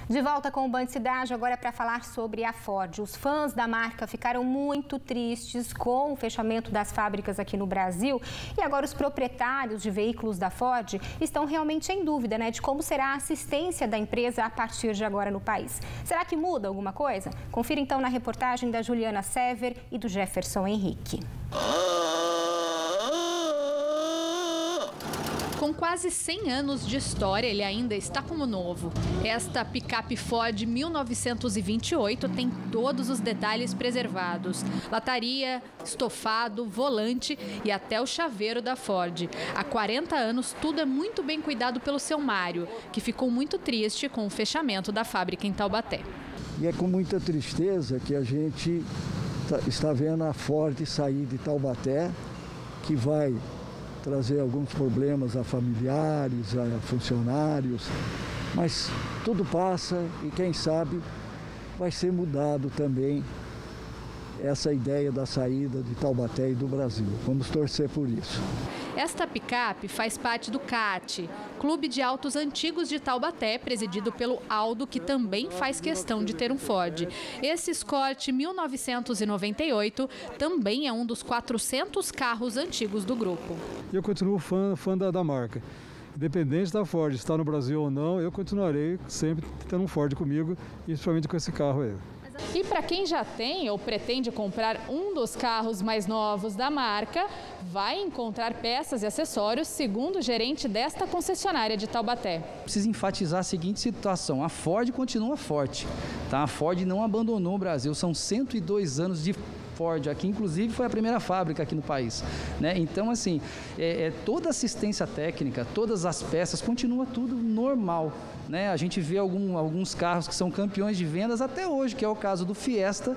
De volta com o Band Cidade, agora para falar sobre a Ford. Os fãs da marca ficaram muito tristes com o fechamento das fábricas aqui no Brasil. E agora os proprietários de veículos da Ford estão realmente em dúvida, de como será a assistência da empresa a partir de agora no país. Será que muda alguma coisa? Confira então na reportagem da Juliana Sever e do Jefferson Henrique. Com quase 100 anos de história, ele ainda está como novo. Esta picape Ford 1928 tem todos os detalhes preservados. Lataria, estofado, volante e até o chaveiro da Ford. Há 40 anos, tudo é muito bem cuidado pelo seu Mário, que ficou muito triste com o fechamento da fábrica em Taubaté. E é com muita tristeza que a gente está vendo a Ford sair de Taubaté, que vai trazer alguns problemas a familiares, a funcionários, mas tudo passa e quem sabe vai ser mudado também essa ideia da saída de Taubaté e do Brasil. Vamos torcer por isso. Esta picape faz parte do CAT, Clube de Autos Antigos de Taubaté, presidido pelo Aldo, que também faz questão de ter um Ford. Esse Escort 1998 também é um dos 400 carros antigos do grupo. Eu continuo fã da marca. Independente da Ford estar no Brasil ou não, eu continuarei sempre tendo um Ford comigo, e principalmente com esse carro aí. E para quem já tem ou pretende comprar um dos carros mais novos da marca, vai encontrar peças e acessórios, segundo o gerente desta concessionária de Taubaté. Preciso enfatizar a seguinte situação: a Ford continua forte, tá? A Ford não abandonou o Brasil, são 102 anos de Ford aqui, inclusive foi a primeira fábrica aqui no país, Então, assim, toda assistência técnica, todas as peças, continua tudo normal, A gente vê alguns carros que são campeões de vendas até hoje, que é o caso do Fiesta,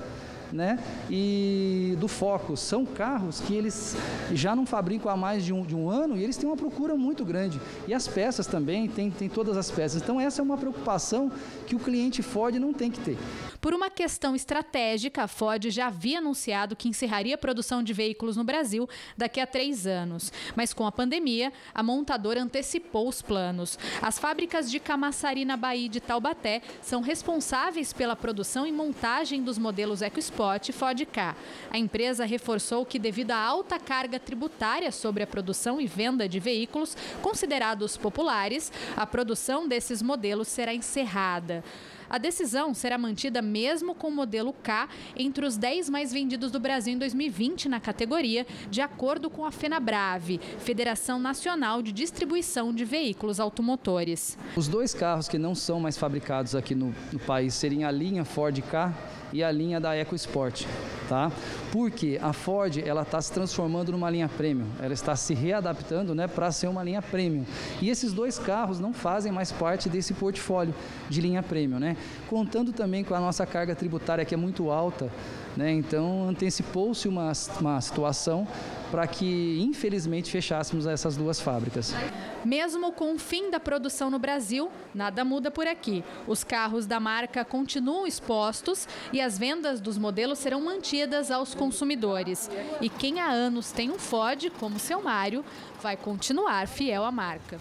e do Focus. São carros que eles já não fabricam há mais de um ano e eles têm uma procura muito grande. E as peças também, tem todas as peças. Então essa é uma preocupação que o cliente Ford não tem que ter. Por uma questão estratégica, a Ford já havia anunciado que encerraria a produção de veículos no Brasil daqui a 3 anos. Mas com a pandemia, a montadora antecipou os planos. As fábricas de Camaçari, na Bahia, e de Taubaté são responsáveis pela produção e montagem dos modelos EcoSport e Ford Ka. A empresa reforçou que, devido à alta carga tributária sobre a produção e venda de veículos considerados populares, a produção desses modelos será encerrada. A decisão será mantida mesmo com o modelo K entre os 10 mais vendidos do Brasil em 2020 na categoria, de acordo com a FenaBrave, Federação Nacional de Distribuição de Veículos Automotores. Os 2 carros que não são mais fabricados aqui no país seriam a linha Ford Ka e a linha da EcoSport, tá? Porque a Ford, ela está se transformando numa linha premium, ela está se readaptando, para ser uma linha premium. E esses 2 carros não fazem mais parte desse portfólio de linha premium, Contando também com a nossa carga tributária, que é muito alta, Então antecipou-se uma situação para que, infelizmente, fechássemos essas 2 fábricas. Mesmo com o fim da produção no Brasil, nada muda por aqui. Os carros da marca continuam expostos e as vendas dos modelos serão mantidas aos consumidores. E quem há anos tem um Ford, como seu Mário, vai continuar fiel à marca.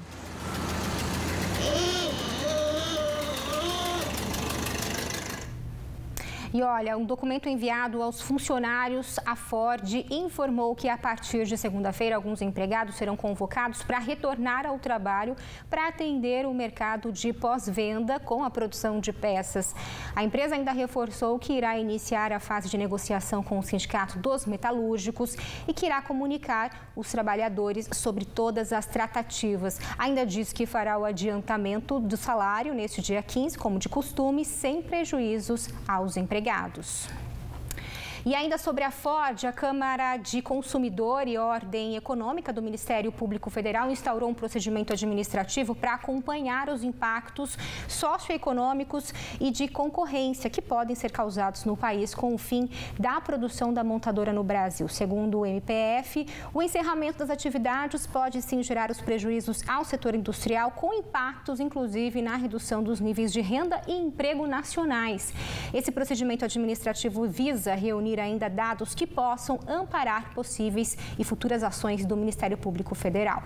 E olha, um documento enviado aos funcionários, a Ford informou que a partir de segunda-feira alguns empregados serão convocados para retornar ao trabalho para atender o mercado de pós-venda com a produção de peças. A empresa ainda reforçou que irá iniciar a fase de negociação com o Sindicato dos Metalúrgicos e que irá comunicar os trabalhadores sobre todas as tratativas. Ainda diz que fará o adiantamento do salário neste dia 15, como de costume, sem prejuízos aos empregados. E ainda sobre a Ford, a Câmara de Consumidor e Ordem Econômica do Ministério Público Federal instaurou um procedimento administrativo para acompanhar os impactos socioeconômicos e de concorrência que podem ser causados no país com o fim da produção da montadora no Brasil. Segundo o MPF, o encerramento das atividades pode sim gerar os prejuízos ao setor industrial, com impactos inclusive na redução dos níveis de renda e emprego nacionais. Esse procedimento administrativo visa reunir ainda dados que possam amparar possíveis e futuras ações do Ministério Público Federal.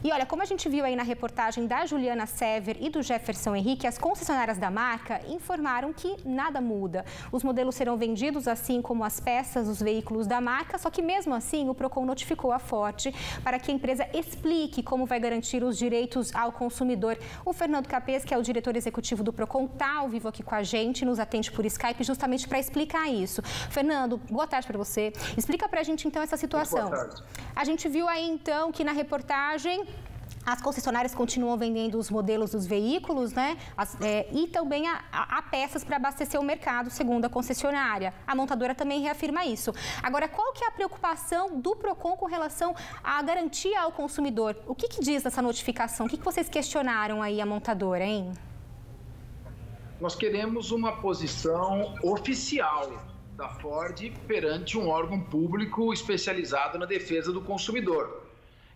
E olha, como a gente viu aí na reportagem da Juliana Sever e do Jefferson Henrique, as concessionárias da marca informaram que nada muda. Os modelos serão vendidos assim como as peças dos veículos da marca, só que mesmo assim o Procon notificou a Ford para que a empresa explique como vai garantir os direitos ao consumidor. O Fernando Capês, que é o diretor executivo do Procon, está ao vivo aqui com a gente, nos atende por Skype justamente para explicar isso. Fernando, boa tarde para você. Explica para a gente então essa situação. Boa tarde. A gente viu aí então que na reportagem as concessionárias continuam vendendo os modelos dos veículos, né? E também há peças para abastecer o mercado, segundo a concessionária. A montadora também reafirma isso. Agora, qual que é a preocupação do Procon com relação à garantia ao consumidor? O que diz nessa notificação? O que vocês questionaram aí a montadora, hein? Nós queremos uma posição oficial da Ford perante um órgão público especializado na defesa do consumidor.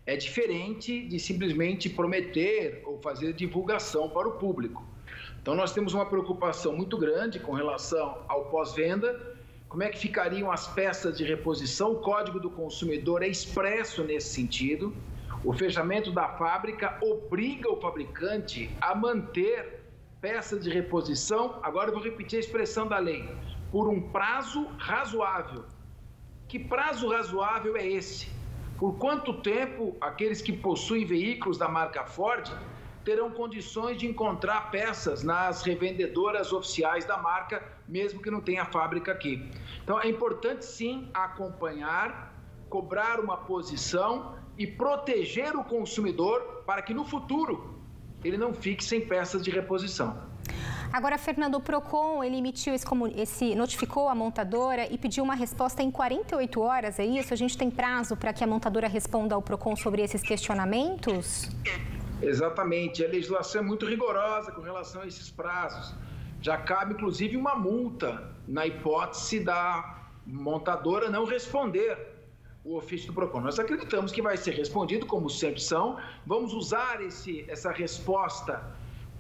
É diferente de simplesmente prometer ou fazer divulgação para o público. Então, nós temos uma preocupação muito grande com relação ao pós-venda. Como é que ficariam as peças de reposição? O Código do Consumidor é expresso nesse sentido. O fechamento da fábrica obriga o fabricante a manter peças de reposição, agora eu vou repetir a expressão da lei, por um prazo razoável. Que prazo razoável é esse? Por quanto tempo aqueles que possuem veículos da marca Ford terão condições de encontrar peças nas revendedoras oficiais da marca, mesmo que não tenha fábrica aqui? Então, é importante, sim, acompanhar, cobrar uma posição e proteger o consumidor para que, no futuro, ele não fique sem peças de reposição. Agora, Fernando, o Procon, ele emitiu notificou a montadora e pediu uma resposta em 48 horas, é isso? A gente tem prazo para que a montadora responda ao Procon sobre esses questionamentos? Exatamente. A legislação é muito rigorosa com relação a esses prazos. Já cabe, inclusive, uma multa na hipótese da montadora não responder o ofício do Procon. Nós acreditamos que vai ser respondido, como sempre são. Vamos usar essa resposta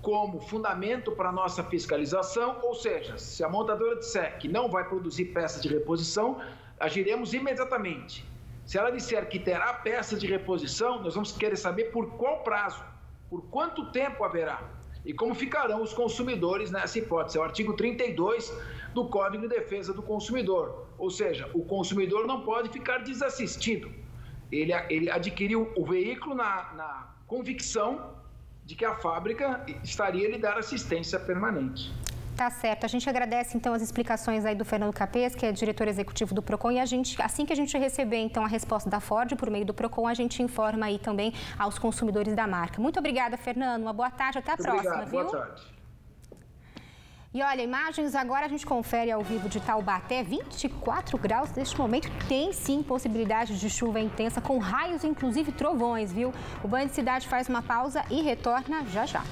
como fundamento para a nossa fiscalização, ou seja, se a montadora disser que não vai produzir peças de reposição, agiremos imediatamente. Se ela disser que terá peças de reposição, nós vamos querer saber por qual prazo, por quanto tempo haverá e como ficarão os consumidores nessa hipótese. É o artigo 32 do Código de Defesa do Consumidor, ou seja, o consumidor não pode ficar desassistido. Ele adquiriu o veículo na convicção de que a fábrica estaria lhe dar assistência permanente. Tá certo. A gente agradece, então, as explicações aí do Fernando Capês, que é diretor executivo do Procon, e assim que a gente receber, então, a resposta da Ford por meio do Procon, a gente informa aí também aos consumidores da marca. Muito obrigada, Fernando. Uma boa tarde, até a próxima, viu? Boa tarde. E olha, imagens agora a gente confere ao vivo de Taubaté, 24 graus neste momento. Tem sim possibilidade de chuva intensa com raios, inclusive trovões, viu? O Banho de Cidade faz uma pausa e retorna já já.